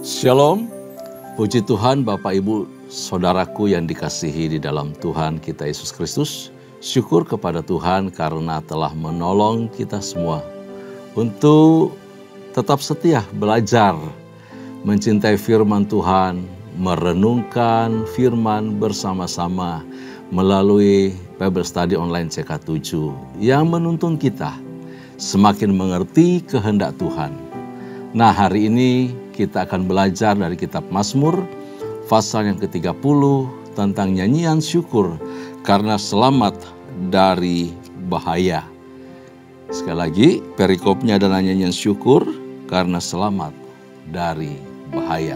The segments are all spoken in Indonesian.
Shalom, puji Tuhan Bapak Ibu Saudaraku yang dikasihi di dalam Tuhan kita Yesus Kristus. Syukur kepada Tuhan karena telah menolong kita semua untuk tetap setia belajar, mencintai firman Tuhan, merenungkan firman bersama-sama melalui Bible Study Online CK7 yang menuntun kita semakin mengerti kehendak Tuhan. Nah, hari ini kita akan belajar dari kitab Mazmur pasal yang ke-30 tentang nyanyian syukur karena selamat dari bahaya. Sekali lagi, perikopnya adalah nyanyian syukur karena selamat dari bahaya.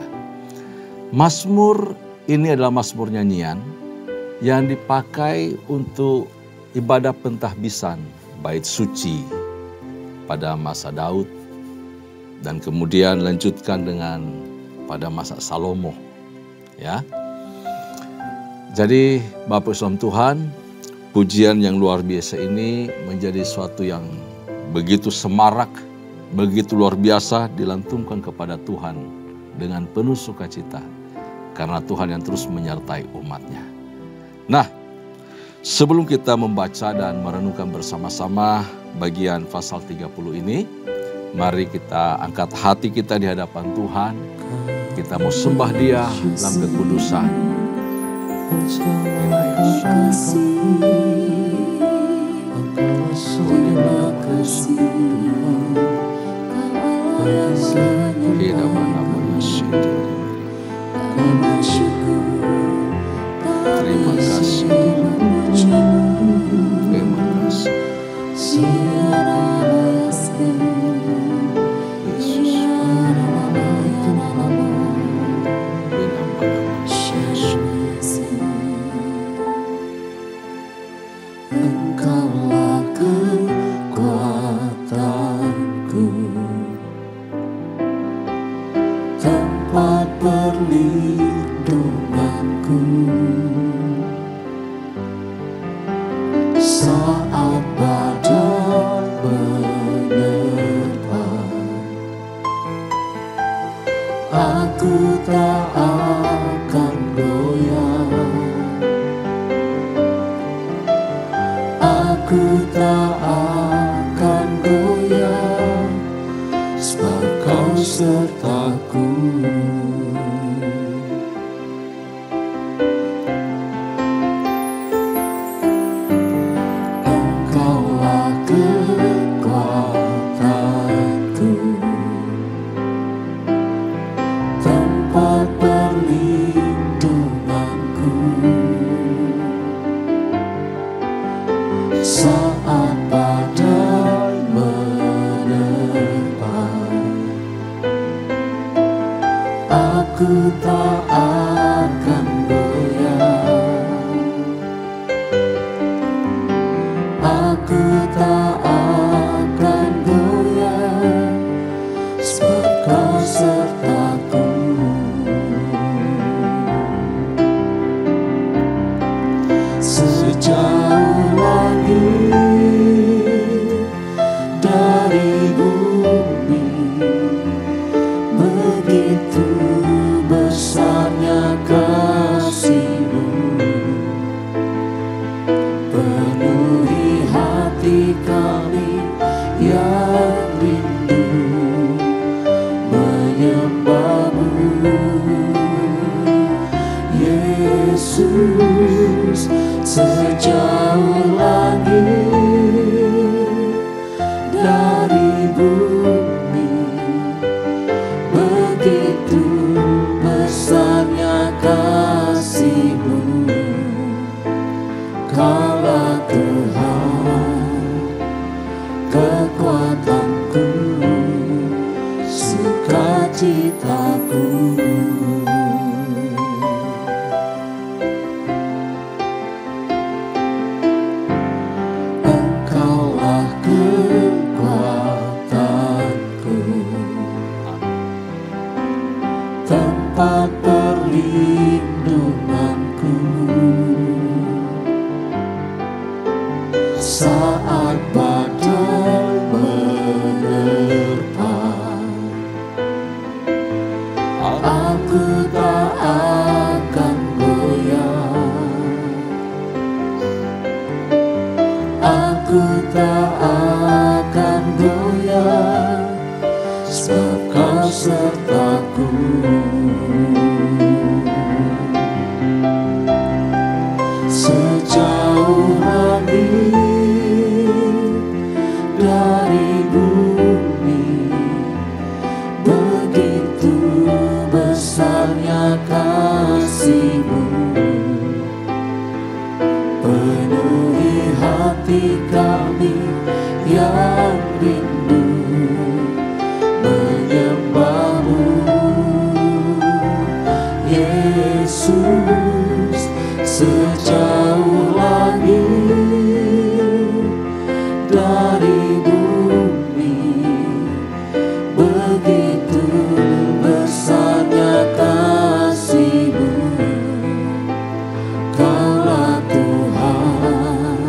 Mazmur ini adalah mazmur nyanyian yang dipakai untuk ibadah pentahbisan bait suci pada masa Daud. Dan kemudian lanjutkan dengan pada masa Salomo. Ya. Jadi Bapak Islam Tuhan, pujian yang luar biasa ini menjadi suatu yang begitu semarak, begitu luar biasa dilantunkan kepada Tuhan dengan penuh sukacita. Karena Tuhan yang terus menyertai umatnya. Nah, sebelum kita membaca dan merenungkan bersama-sama bagian pasal 30 ini, mari kita angkat hati kita di hadapan Tuhan. Kita mau sembah Dia dalam kekudusan. Terima kasih. Terima kasih. Engkaulah kekuatanku, tempat perlindunganku, saat badai menerpa, aku tak akan goyah. Aku tak akan goyah, sebab Kau sertaku. Engkaulah kekuatanku, tempat perlindunganku, saat badai menerpa, aku tak akan goyah. Aku tak akan goyah, sebab Kau sertaku. Sejauh langit dari bumi, begitu besarnya kasih-Mu. Penuhi hati kami yang rindu menyembah-Mu, Yesus. Sejauh langit dari bumi, begitu besarnya kasih-Mu. Kaulah Tuhan, kekuatanku, sukacitaku. Tempat perlindunganku, saat badai menerpa, Aku tak akan goyah, aku tak akan goyah, sebab Kau sertaku. Sejauh langit dari bumi, begitu besarnya kasih-Mu. Penuhi hati kami yang rindu menyembah-Mu, Yesus. Sejauh langit dari bumi, begitu besarnya kasih-Mu. Kaulah Tuhan,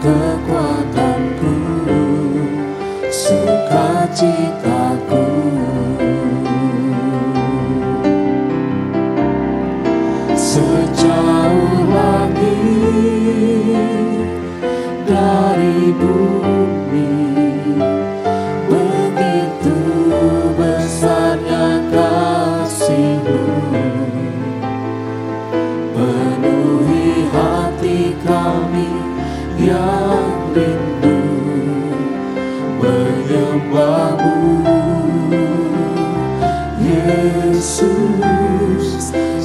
kekuatanku, sukacitaku. Sejauh langit dari bumi, begitu besarnya kasih-Mu. Penuhi hati kami yang rindu menyembah-Mu, Yesus.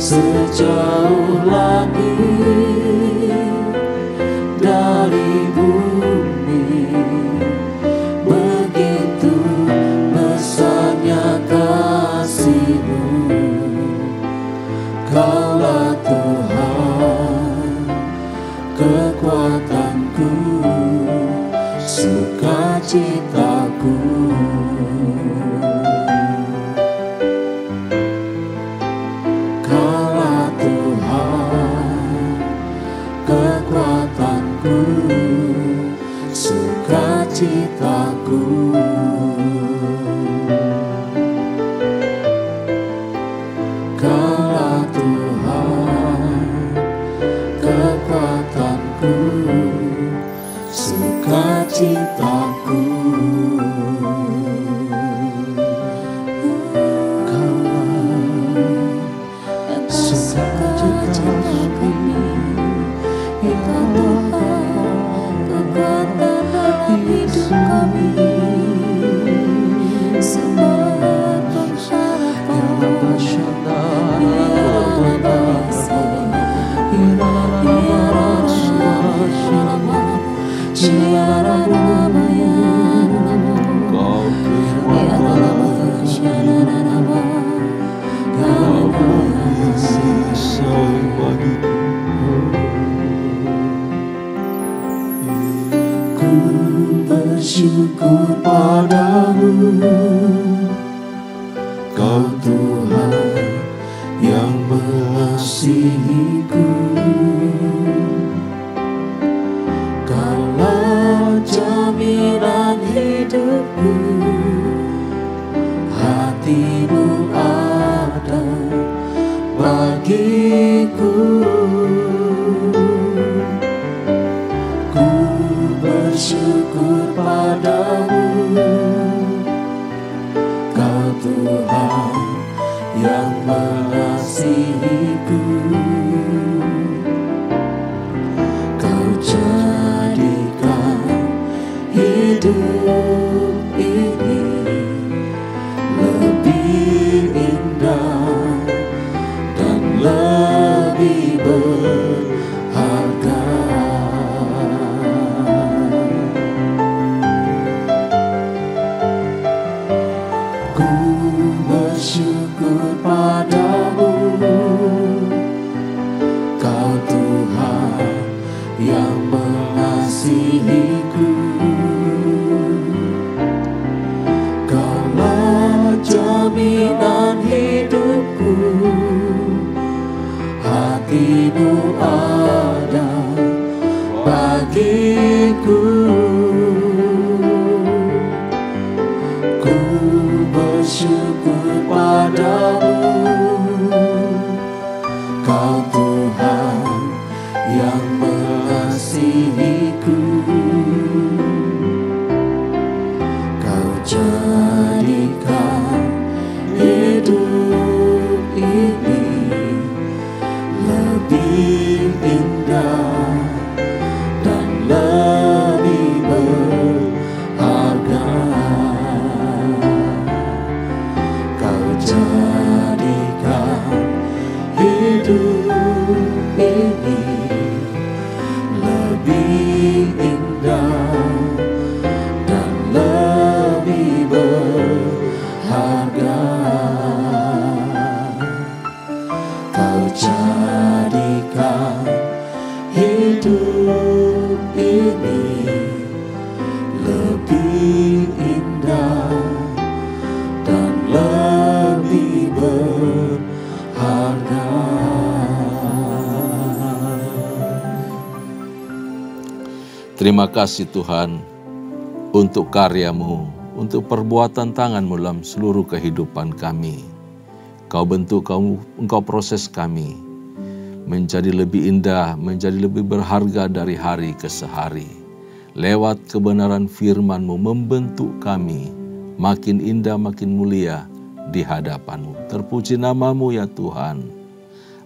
Sejauh langit dari bumi, begitu besarnya kasih-Mu. Kaulah Tuhan, kekuatanku, sukacitaku. Kaulah Tuhan, kekuatanku, sukacitaku. Kaulah Tuhan, kekuatanku, sukacitaku. Bersyukur padamu, Kau Tuhan yang mengasihiku. Kaulah jaminan hidupku, hati-Mu ada bagiku. Ku bersyukur padamu, Kau Tuhan yang mengasihiku. Kau jadikan hidup ini lebih indah dan lebih berharga. Ku bersyukur padamu, Kau Tuhan yang mengasihiku. Kaulah jaminan hidupku, hati-Mu ada bagiku. Ku bersyukur takut padamu. Kau Tuhan yang mengasihiku. Kau jadikan hidup ini lebih indah dan lebih berharga. Kau jadikan hidup ini lebih indah dan lebih berharga. Kau jadikan hidup ini lebih indah dan lebih berharga. Terima kasih Tuhan untuk karya-Mu, untuk perbuatan tangan-Mu dalam seluruh kehidupan kami. Kau bentuk, Engkau proses kami menjadi lebih indah, menjadi lebih berharga dari hari ke hari. Lewat kebenaran firman-Mu membentuk kami makin indah, makin mulia di hadapan-Mu. Terpuji nama-Mu ya Tuhan.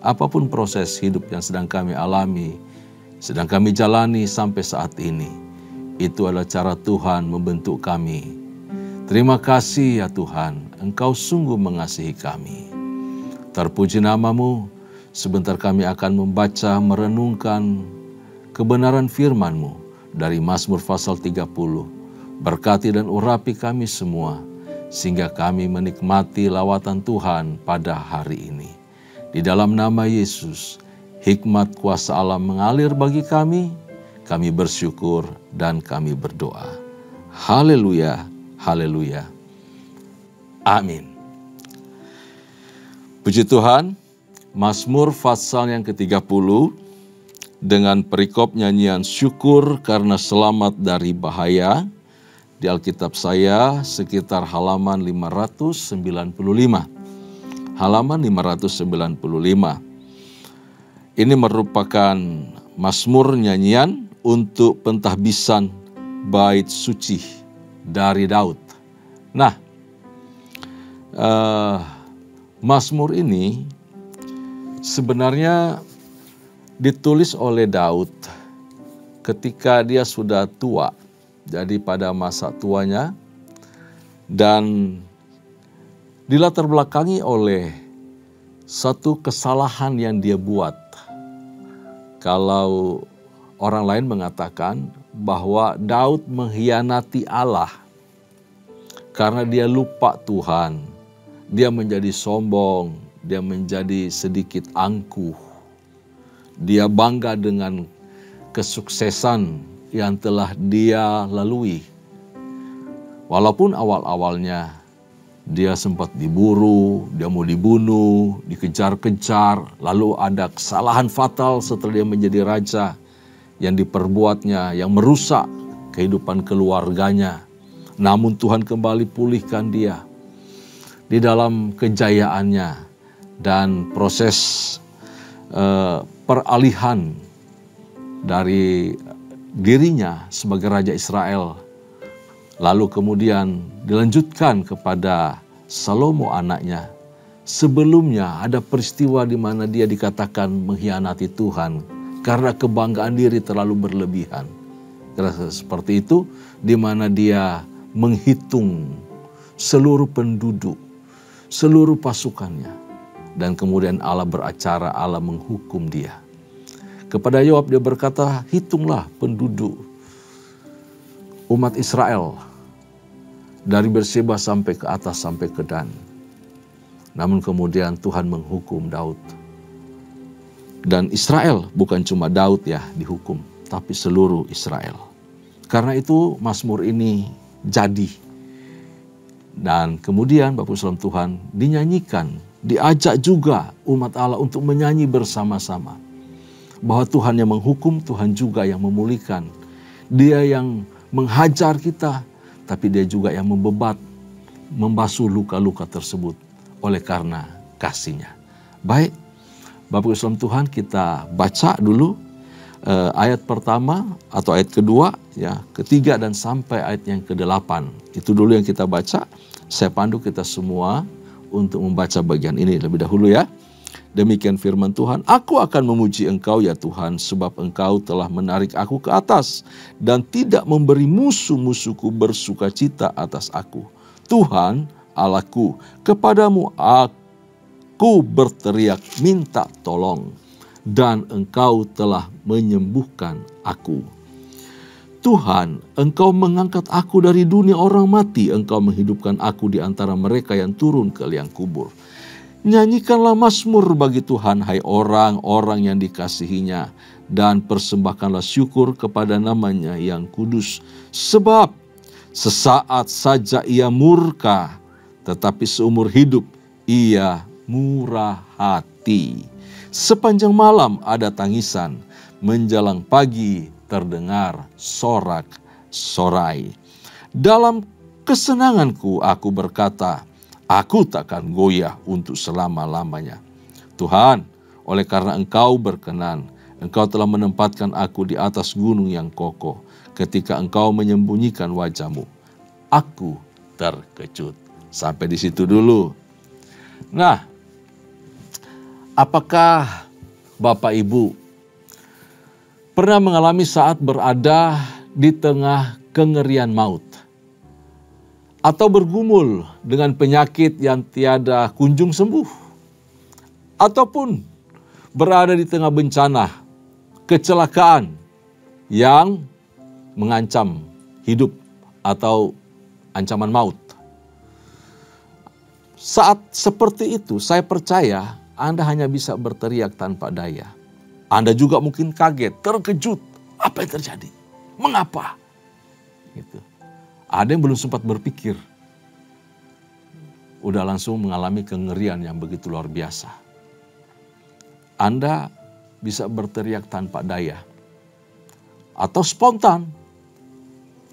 Apapun proses hidup yang sedang kami alami, sedang kami jalani sampai saat ini, itu adalah cara Tuhan membentuk kami. Terima kasih ya Tuhan, Engkau sungguh mengasihi kami. Terpuji nama-Mu. Sebentar kami akan membaca, merenungkan kebenaran firman-Mu dari Mazmur pasal 30. Berkati dan urapi kami semua, sehingga kami menikmati lawatan Tuhan pada hari ini. Di dalam nama Yesus, hikmat kuasa Allah mengalir bagi kami bersyukur dan kami berdoa. Haleluya, haleluya. Amin. Puji Tuhan. Mazmur pasal yang ke-30 dengan perikop nyanyian syukur karena selamat dari bahaya. Di Alkitab saya sekitar halaman 595. Halaman 595. Ini merupakan mazmur nyanyian untuk pentahbisan bait suci dari Daud. Nah, mazmur ini sebenarnya ditulis oleh Daud ketika dia sudah tua, jadi pada masa tuanya, dan dilatar belakangi oleh satu kesalahan yang dia buat. Kalau orang lain mengatakan bahwa Daud mengkhianati Allah karena dia lupa Tuhan, dia menjadi sombong, dia menjadi sedikit angkuh. Dia bangga dengan kesuksesan yang telah dia lalui. Walaupun awal-awalnya dia sempat diburu, dia mau dibunuh, dikejar-kejar, lalu ada kesalahan fatal setelah dia menjadi raja yang diperbuatnya, yang merusak kehidupan keluarganya. Namun Tuhan kembali pulihkan dia di dalam kejayaannya. Dan proses peralihan dari dirinya sebagai Raja Israel, lalu kemudian dilanjutkan kepada Salomo anaknya. Sebelumnya ada peristiwa di mana dia dikatakan mengkhianati Tuhan karena kebanggaan diri terlalu berlebihan. Seperti itu, di mana dia menghitung seluruh penduduk, seluruh pasukannya. Dan kemudian Allah beracara, Allah menghukum dia. Kepada Yoab dia berkata, hitunglah penduduk umat Israel dari Berseba sampai ke atas, sampai ke Dan. Namun kemudian Tuhan menghukum Daud. Dan Israel, bukan cuma Daud ya dihukum, tapi seluruh Israel. Karena itu Mazmur ini jadi. Dan kemudian Bapak Salam Tuhan dinyanyikan. Diajak juga umat Allah untuk menyanyi bersama-sama. Bahwa Tuhan yang menghukum, Tuhan juga yang memulihkan. Dia yang menghajar kita, tapi dia juga yang membebat membasuh luka-luka tersebut oleh karena kasih-Nya. Baik, Bapak Islam Tuhan, kita baca dulu ayat pertama atau ayat kedua, ya, ketiga dan sampai ayat yang ke-8. Itu dulu yang kita baca. Saya pandu kita semua untuk membaca bagian ini lebih dahulu ya. Demikian firman Tuhan, aku akan memuji Engkau ya Tuhan, sebab Engkau telah menarik aku ke atas dan tidak memberi musuh-musuhku bersukacita atas aku. Tuhan Allahku, kepadamu aku berteriak minta tolong, dan Engkau telah menyembuhkan aku. Tuhan, Engkau mengangkat aku dari dunia orang mati, Engkau menghidupkan aku di antara mereka yang turun ke liang kubur. Nyanyikanlah mazmur bagi Tuhan, hai orang-orang yang dikasihinya, dan persembahkanlah syukur kepada namanya yang kudus. Sebab sesaat saja ia murka, tetapi seumur hidup ia murah hati. Sepanjang malam ada tangisan, menjelang pagi terdengar sorak-sorai. Dalam kesenanganku aku berkata, aku takkan goyah untuk selama-lamanya. Tuhan, oleh karena Engkau berkenan, Engkau telah menempatkan aku di atas gunung yang kokoh. Ketika Engkau menyembunyikan wajah-Mu, aku terkejut. Sampai di situ dulu. Nah, apakah Bapak Ibu pernah mengalami saat berada di tengah kengerian maut? Atau bergumul dengan penyakit yang tiada kunjung sembuh? Ataupun berada di tengah bencana, kecelakaan yang mengancam hidup atau ancaman maut? Saat seperti itu, saya percaya Anda hanya bisa berteriak tanpa daya. Anda juga mungkin kaget, terkejut. Apa yang terjadi? Mengapa? Gitu. Ada yang belum sempat berpikir, udah langsung mengalami kengerian yang begitu luar biasa. Anda bisa berteriak tanpa daya. Atau spontan,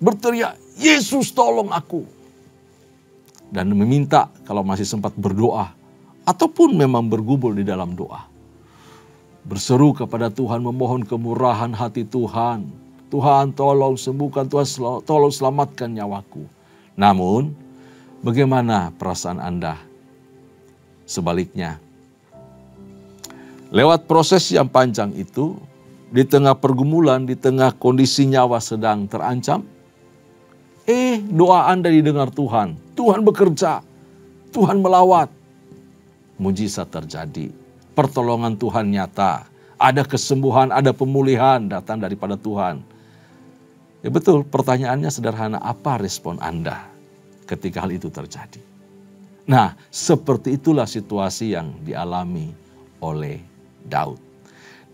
berteriak, Yesus tolong aku. Dan meminta kalau masih sempat berdoa, ataupun memang bergumul di dalam doa. Berseru kepada Tuhan, memohon kemurahan hati Tuhan. Tuhan tolong sembuhkan, Tuhan tolong selamatkan nyawaku. Namun, bagaimana perasaan Anda? Sebaliknya, lewat proses yang panjang itu, di tengah pergumulan, di tengah kondisi nyawa sedang terancam, doa Anda didengar Tuhan. Tuhan bekerja, Tuhan melawat. Mujizat terjadi, pertolongan Tuhan nyata. Ada kesembuhan, ada pemulihan datang daripada Tuhan. Ya betul, pertanyaannya sederhana, apa respon Anda ketika hal itu terjadi? Nah, seperti itulah situasi yang dialami oleh Daud.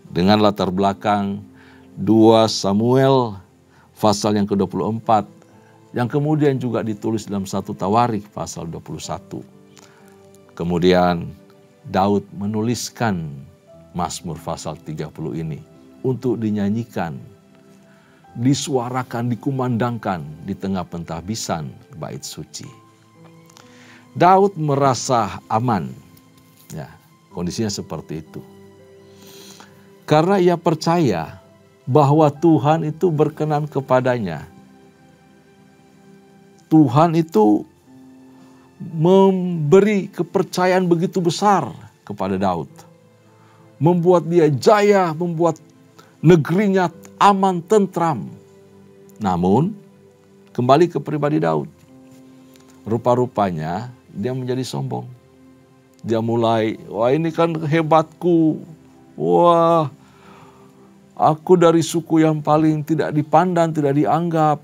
Dengan latar belakang 2 Samuel pasal yang ke-24, yang kemudian juga ditulis dalam 1 Tawarikh pasal 21. Kemudian Daud menuliskan Mazmur pasal 30 ini untuk dinyanyikan, disuarakan, dikumandangkan di tengah pentahbisan bait suci. Daud merasa aman, ya, kondisinya seperti itu. Karena ia percaya bahwa Tuhan itu berkenan kepadanya. Tuhan itu memberi kepercayaan begitu besar kepada Daud. Membuat dia jaya, membuat negerinya aman, tentram. Namun, kembali ke pribadi Daud. Rupa-rupanya dia menjadi sombong. Dia mulai, wah ini kan hebatku. Wah, aku dari suku yang paling tidak dipandang, tidak dianggap.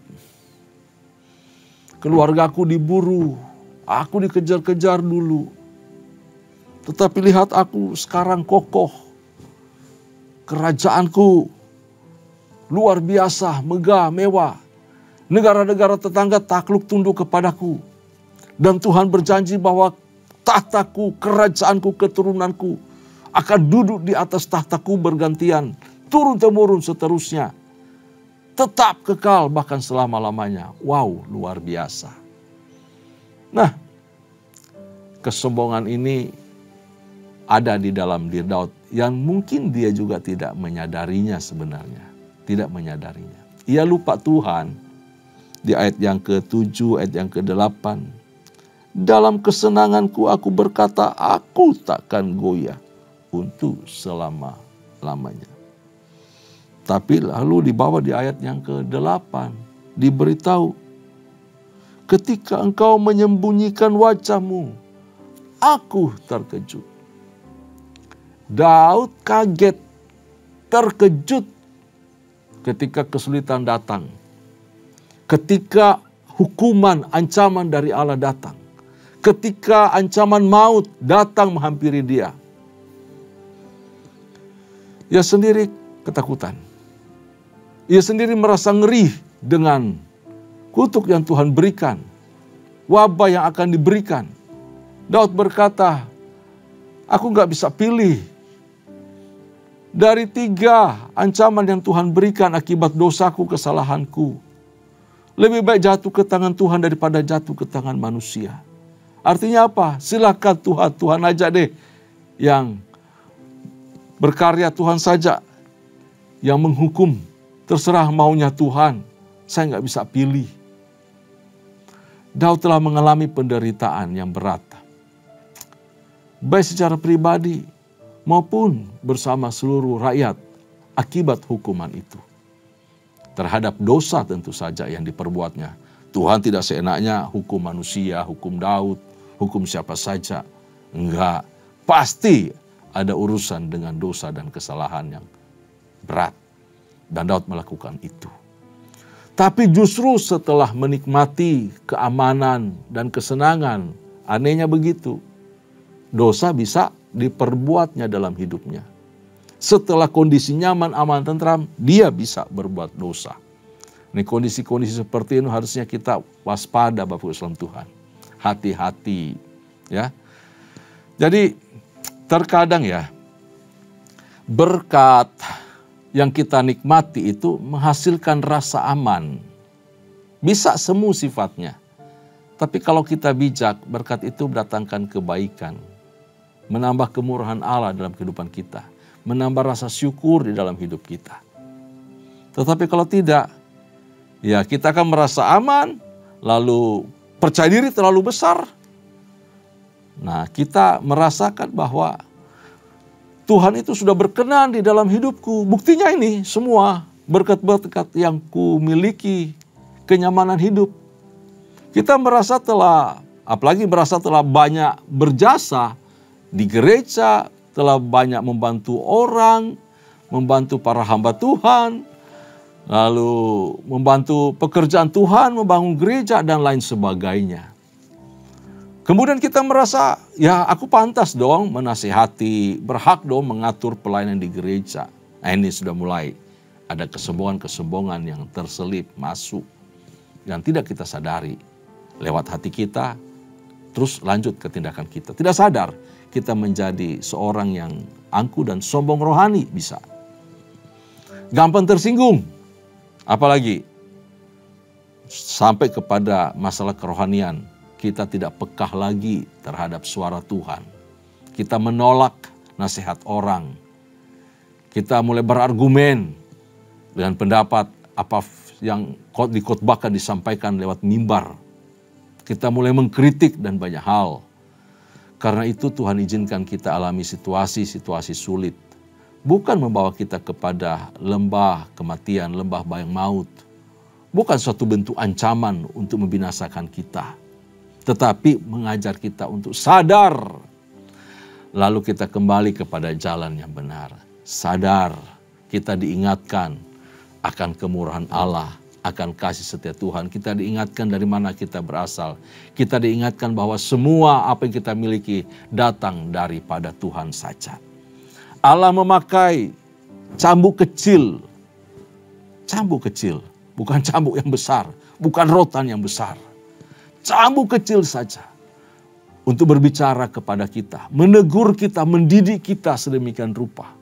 Keluargaku diburu, aku dikejar-kejar dulu. Tetapi lihat aku sekarang kokoh. Kerajaanku luar biasa, megah, mewah. Negara-negara tetangga takluk tunduk kepadaku. Dan Tuhan berjanji bahwa tahtaku, kerajaanku, keturunanku akan duduk di atas tahtaku bergantian. Turun-temurun seterusnya. Tetap kekal bahkan selama-lamanya. Wow, luar biasa. Nah, kesombongan ini ada di dalam diri Daud yang mungkin dia juga tidak menyadarinya sebenarnya. Tidak menyadarinya. Ia lupa Tuhan di ayat yang ke-7, ayat yang ke-8. Dalam kesenanganku aku berkata, aku takkan goyah untuk selama-lamanya. Tapi lalu dibawa di ayat yang ke-8, diberitahu, ketika engkau menyembunyikan wajahmu, aku terkejut. Daud kaget, terkejut ketika kesulitan datang. Ketika hukuman, ancaman dari Allah datang. Ketika ancaman maut datang menghampiri dia. Ia sendiri ketakutan. Ia sendiri merasa ngeri dengan kutuk yang Tuhan berikan. Wabah yang akan diberikan. Daud berkata, aku gak bisa pilih. Dari 3 ancaman yang Tuhan berikan akibat dosaku, kesalahanku. Lebih baik jatuh ke tangan Tuhan daripada jatuh ke tangan manusia. Artinya apa? Silakan Tuhan aja deh yang berkarya, Tuhan saja yang menghukum. Terserah maunya Tuhan, saya gak bisa pilih. Daud telah mengalami penderitaan yang berat. Baik secara pribadi maupun bersama seluruh rakyat akibat hukuman itu. Terhadap dosa tentu saja yang diperbuatnya. Tuhan tidak seenaknya hukum manusia, hukum Daud, hukum siapa saja. Enggak, pasti ada urusan dengan dosa dan kesalahan yang berat. Dan Daud melakukan itu. Tapi justru setelah menikmati keamanan dan kesenangan, anehnya begitu, dosa bisa diperbuatnya dalam hidupnya. Setelah kondisi nyaman, aman, tentram, dia bisa berbuat dosa. Ini kondisi-kondisi seperti ini harusnya kita waspada Bapak Islam Tuhan. Hati-hati. Ya. Jadi terkadang ya, berkat yang kita nikmati itu menghasilkan rasa aman. Bisa semu sifatnya. Tapi kalau kita bijak, berkat itu mendatangkan kebaikan. Menambah kemurahan Allah dalam kehidupan kita. Menambah rasa syukur di dalam hidup kita. Tetapi kalau tidak, ya kita akan merasa aman, lalu percaya diri terlalu besar. Nah, kita merasakan bahwa Tuhan itu sudah berkenan di dalam hidupku. Buktinya ini semua berkat-berkat yang ku miliki, kenyamanan hidup. Kita merasa apalagi merasa telah banyak berjasa di gereja, telah banyak membantu orang, membantu para hamba Tuhan, lalu membantu pekerjaan Tuhan, membangun gereja dan lain sebagainya. Kemudian kita merasa, ya aku pantas dong menasihati, berhak dong mengatur pelayanan di gereja. Nah ini sudah mulai ada kesombongan-kesombongan yang terselip masuk yang tidak kita sadari lewat hati kita, terus lanjut ke tindakan kita. Tidak sadar kita menjadi seorang yang angkuh dan sombong rohani bisa. Gampang tersinggung, apalagi sampai kepada masalah kerohanian. Kita tidak pekah lagi terhadap suara Tuhan. Kita menolak nasihat orang. Kita mulai berargumen dengan pendapat apa yang dikhotbahkan, disampaikan lewat mimbar. Kita mulai mengkritik dan banyak hal. Karena itu Tuhan izinkan kita alami situasi-situasi sulit. Bukan membawa kita kepada lembah kematian, lembah bayang maut. Bukan suatu bentuk ancaman untuk membinasakan kita. Tetapi mengajar kita untuk sadar. Lalu kita kembali kepada jalan yang benar. Sadar, kita diingatkan akan kemurahan Allah, akan kasih setia Tuhan. Kita diingatkan dari mana kita berasal. Kita diingatkan bahwa semua apa yang kita miliki datang daripada Tuhan saja. Allah memakai cambuk kecil. Cambuk kecil, bukan cambuk yang besar, bukan rotan yang besar. Cambuk kecil saja untuk berbicara kepada kita, menegur kita, mendidik kita sedemikian rupa.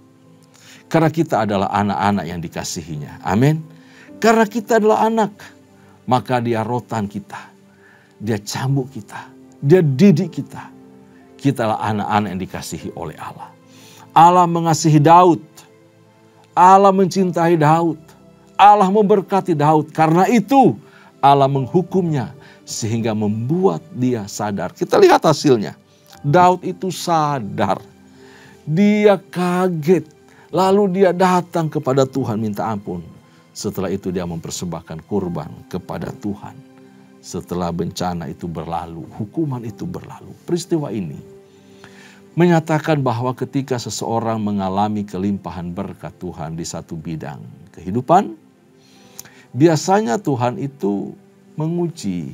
Karena kita adalah anak-anak yang dikasihinya. Amin. Karena kita adalah anak, maka dia rotan kita, dia cambuk kita, dia didik kita. Kita adalah anak-anak yang dikasihi oleh Allah. Allah mengasihi Daud. Allah mencintai Daud. Allah memberkati Daud. Karena itu Allah menghukumnya sehingga membuat dia sadar. Kita lihat hasilnya. Daud itu sadar. Dia kaget. Lalu dia datang kepada Tuhan minta ampun. Setelah itu dia mempersembahkan kurban kepada Tuhan. Setelah bencana itu berlalu, hukuman itu berlalu. Peristiwa ini menyatakan bahwa ketika seseorang mengalami kelimpahan berkat Tuhan di satu bidang kehidupan, biasanya Tuhan itu menguji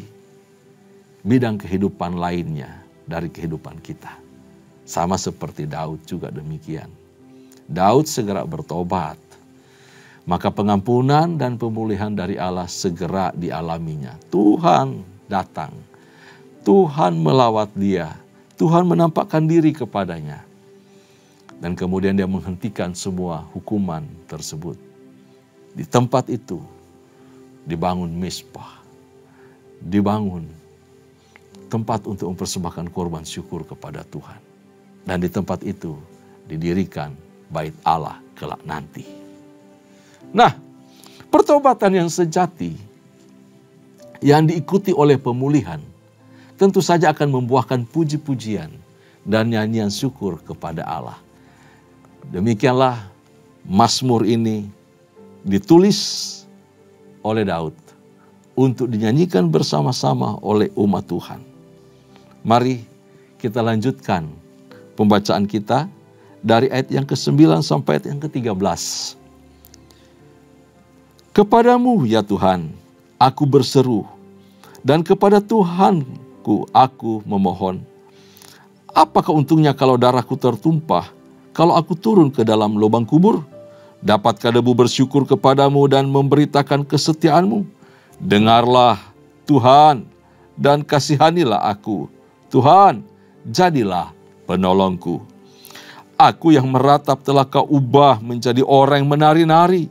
bidang kehidupan lainnya dari kehidupan kita. Sama seperti Daud juga demikian. Daud segera bertobat, maka pengampunan dan pemulihan dari Allah segera dialaminya. Tuhan datang, Tuhan melawat dia, Tuhan menampakkan diri kepadanya. Dan kemudian dia menghentikan semua hukuman tersebut. Di tempat itu dibangun Mizpah, dibangun tempat untuk mempersembahkan korban syukur kepada Tuhan. Dan di tempat itu didirikan bait Allah kelak nanti. Nah, pertobatan yang sejati yang diikuti oleh pemulihan tentu saja akan membuahkan puji-pujian dan nyanyian syukur kepada Allah. Demikianlah Mazmur ini ditulis oleh Daud untuk dinyanyikan bersama-sama oleh umat Tuhan. Mari kita lanjutkan pembacaan kita dari ayat yang ke-9 sampai ayat yang ke-13. Kepadamu ya Tuhan, aku berseru, dan kepada Tuhanku aku memohon. Apakah untungnya kalau darahku tertumpah, kalau aku turun ke dalam lubang kubur? Dapatkah debu bersyukur kepadamu dan memberitakan kesetiaanmu? Dengarlah Tuhan dan kasihanilah aku. Tuhan, jadilah penolongku. Aku yang meratap telah kau ubah menjadi orang yang menari-nari.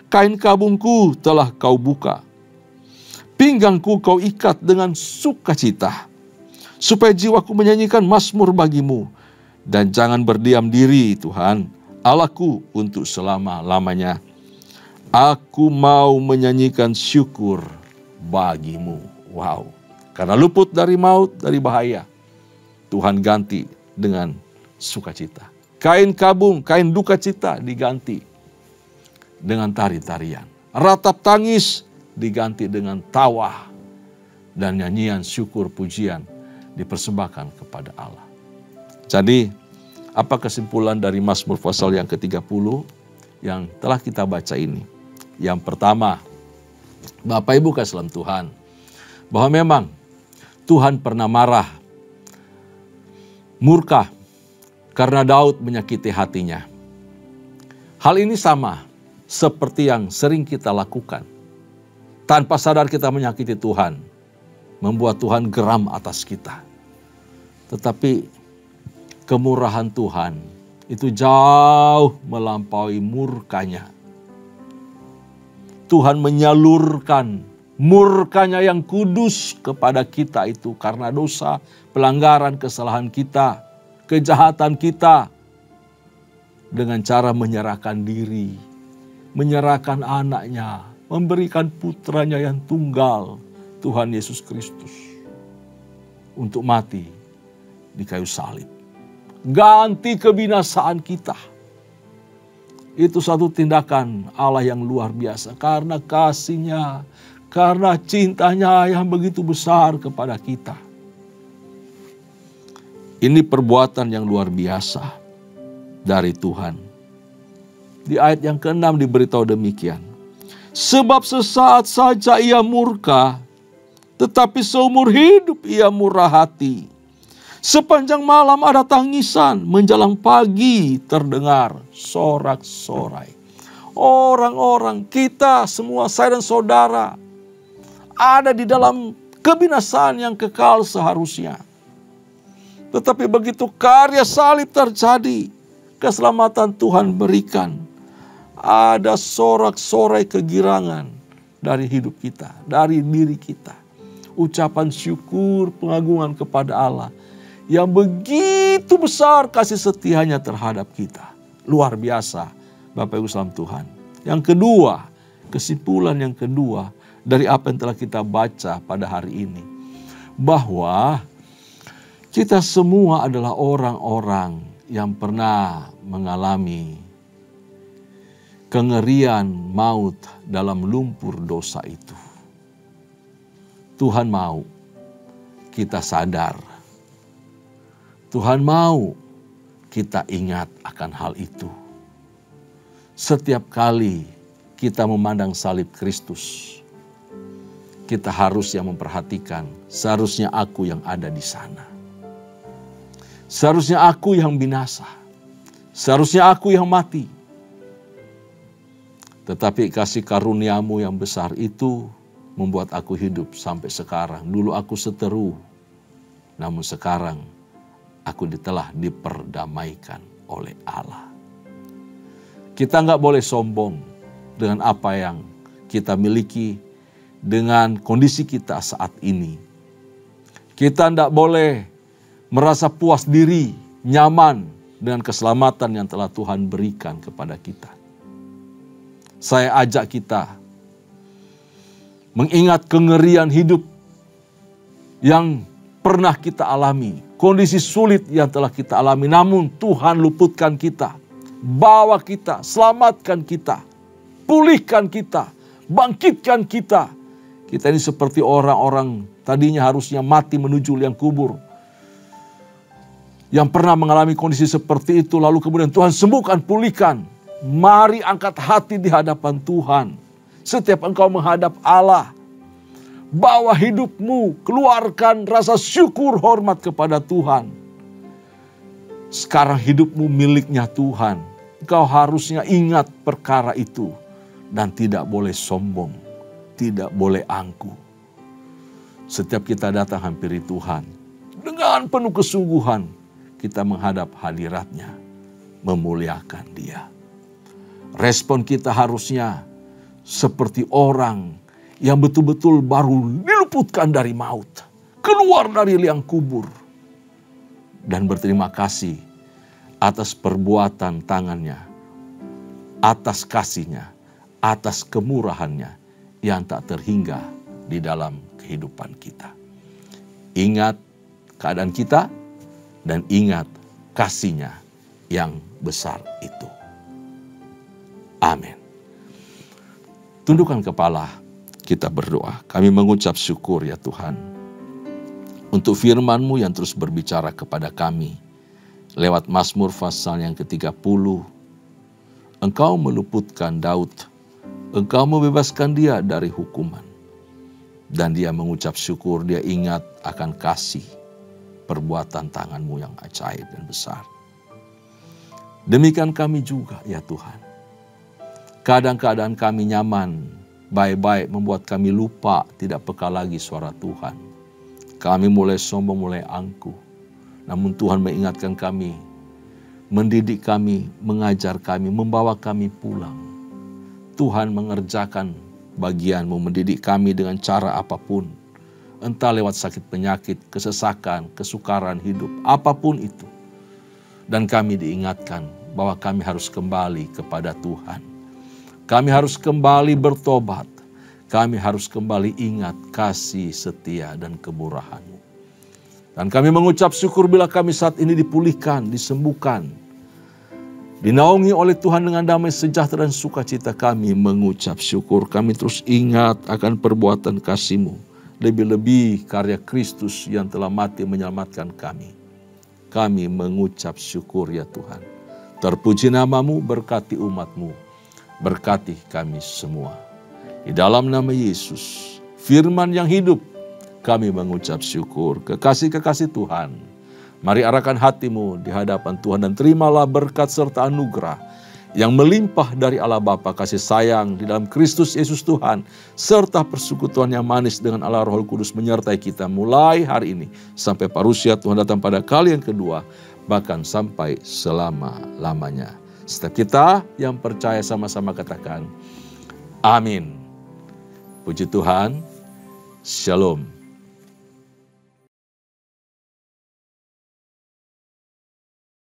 Kain kabungku telah kau buka. Pinggangku kau ikat dengan sukacita. Supaya jiwaku menyanyikan mazmur bagimu. Dan jangan berdiam diri Tuhan, Allahku untuk selama-lamanya. Aku mau menyanyikan syukur bagimu. Wow. Karena luput dari maut, dari bahaya, Tuhan ganti dengan sukacita. Kain kabung, kain duka cita diganti dengan tari-tarian. Ratap tangis diganti dengan tawa. Dan nyanyian syukur pujian dipersembahkan kepada Allah. Jadi, apa kesimpulan dari Mazmur pasal yang ke-30 yang telah kita baca ini? Yang pertama, Bapak Ibu kasih dalam Tuhan, bahwa memang Tuhan pernah marah, murka, karena Daud menyakiti hatinya. Hal ini sama seperti yang sering kita lakukan. Tanpa sadar kita menyakiti Tuhan, membuat Tuhan geram atas kita. Tetapi kemurahan Tuhan itu jauh melampaui murkanya. Tuhan menyalurkan murkanya yang kudus kepada kita itu karena dosa, pelanggaran, kesalahan kita, kejahatan kita, dengan cara menyerahkan diri, menyerahkan anaknya, memberikan putranya yang tunggal, Tuhan Yesus Kristus, untuk mati di kayu salib. Ganti kebinasaan kita. Itu satu tindakan Allah yang luar biasa. Karena kasih-Nya, karena cintanya yang begitu besar kepada kita. Ini perbuatan yang luar biasa dari Tuhan. Di ayat yang ke-6 diberitahu demikian. Sebab sesaat saja ia murka, tetapi seumur hidup ia murah hati. Sepanjang malam ada tangisan, menjelang pagi terdengar sorak-sorai. Orang-orang kita semua, saya dan saudara, ada di dalam kebinasaan yang kekal seharusnya. Tetapi begitu karya salib terjadi, keselamatan Tuhan berikan, ada sorak-sorai kegirangan dari hidup kita, dari diri kita. Ucapan syukur, pengagungan kepada Allah yang begitu besar kasih setianya terhadap kita. Luar biasa, Bapak Ibu salam Tuhan. Yang kedua, kesimpulan yang kedua dari apa yang telah kita baca pada hari ini, bahwa kita semua adalah orang-orang yang pernah mengalami kengerian maut dalam lumpur dosa itu. Tuhan mau kita sadar. Tuhan mau kita ingat akan hal itu. Setiap kali kita memandang salib Kristus, kita harus yang memperhatikan, seharusnya aku yang ada di sana. Seharusnya aku yang binasa. Seharusnya aku yang mati. Tetapi kasih karuniamu yang besar itu membuat aku hidup sampai sekarang. Dulu aku seteru, namun sekarang aku telah diperdamaikan oleh Allah. Kita nggak boleh sombong dengan apa yang kita miliki, dengan kondisi kita saat ini. Kita tidak boleh merasa puas diri, nyaman dengan keselamatan yang telah Tuhan berikan kepada kita. Saya ajak kita mengingat kengerian hidup yang pernah kita alami, kondisi sulit yang telah kita alami, namun Tuhan luputkan kita, bawa kita, selamatkan kita, pulihkan kita, bangkitkan kita. Kita ini seperti orang-orang tadinya harusnya mati menuju liang kubur, yang pernah mengalami kondisi seperti itu, lalu kemudian Tuhan sembuhkan, pulihkan. Mari angkat hati di hadapan Tuhan. Setiap engkau menghadap Allah, bawa hidupmu, keluarkan rasa syukur hormat kepada Tuhan. Sekarang hidupmu miliknya Tuhan. Engkau harusnya ingat perkara itu dan tidak boleh sombong, tidak boleh angkuh. Setiap kita datang hampiri Tuhan, dengan penuh kesungguhan kita menghadap hadirat-Nya, memuliakan Dia. Respon kita harusnya seperti orang yang betul-betul baru diluputkan dari maut, keluar dari liang kubur, dan berterima kasih atas perbuatan tangannya, atas kasih-Nya, atas kemurahan-Nya yang tak terhingga di dalam kehidupan kita. Ingat keadaan kita dan ingat kasih-Nya yang besar itu. Amin. Tundukkan kepala, kita berdoa. Kami mengucap syukur ya Tuhan, untuk firman-Mu yang terus berbicara kepada kami. Lewat Mazmur pasal yang ke-30, Engkau meluputkan Daud, Engkau membebaskan dia dari hukuman. Dan dia mengucap syukur, dia ingat akan kasih perbuatan tangan-Mu yang ajaib dan besar. Demikian kami juga ya Tuhan. Kadang-kadang kami nyaman, baik-baik membuat kami lupa, tidak peka lagi suara Tuhan. Kami mulai sombong, mulai angkuh. Namun Tuhan mengingatkan kami, mendidik kami, mengajar kami, membawa kami pulang. Tuhan mengerjakan bagian-Mu, mendidik kami dengan cara apapun. Entah lewat sakit penyakit, kesesakan, kesukaran hidup, apapun itu. Dan kami diingatkan bahwa kami harus kembali kepada Tuhan. Kami harus kembali bertobat. Kami harus kembali ingat kasih setia dan kemurahan-Mu. Dan kami mengucap syukur bila kami saat ini dipulihkan, disembuhkan. Dinaungi oleh Tuhan dengan damai sejahtera dan sukacita, kami mengucap syukur. Kami terus ingat akan perbuatan kasih-Mu. Lebih-lebih karya Kristus yang telah mati menyelamatkan kami. Kami mengucap syukur ya Tuhan. Terpuji nama-Mu, berkati umat-Mu. Berkati kami semua. Di dalam nama Yesus, firman yang hidup, kami mengucap syukur. Kekasih-kekasih Tuhan, mari arahkan hatimu di hadapan Tuhan dan terimalah berkat serta anugerah yang melimpah dari Allah Bapa, kasih sayang di dalam Kristus Yesus Tuhan, serta persekutuan yang manis dengan Allah Roh Kudus menyertai kita mulai hari ini sampai parusia Tuhan datang pada kali yang kedua, bahkan sampai selama-lamanya. Setiap kita yang percaya sama-sama katakan, amin. Puji Tuhan, shalom.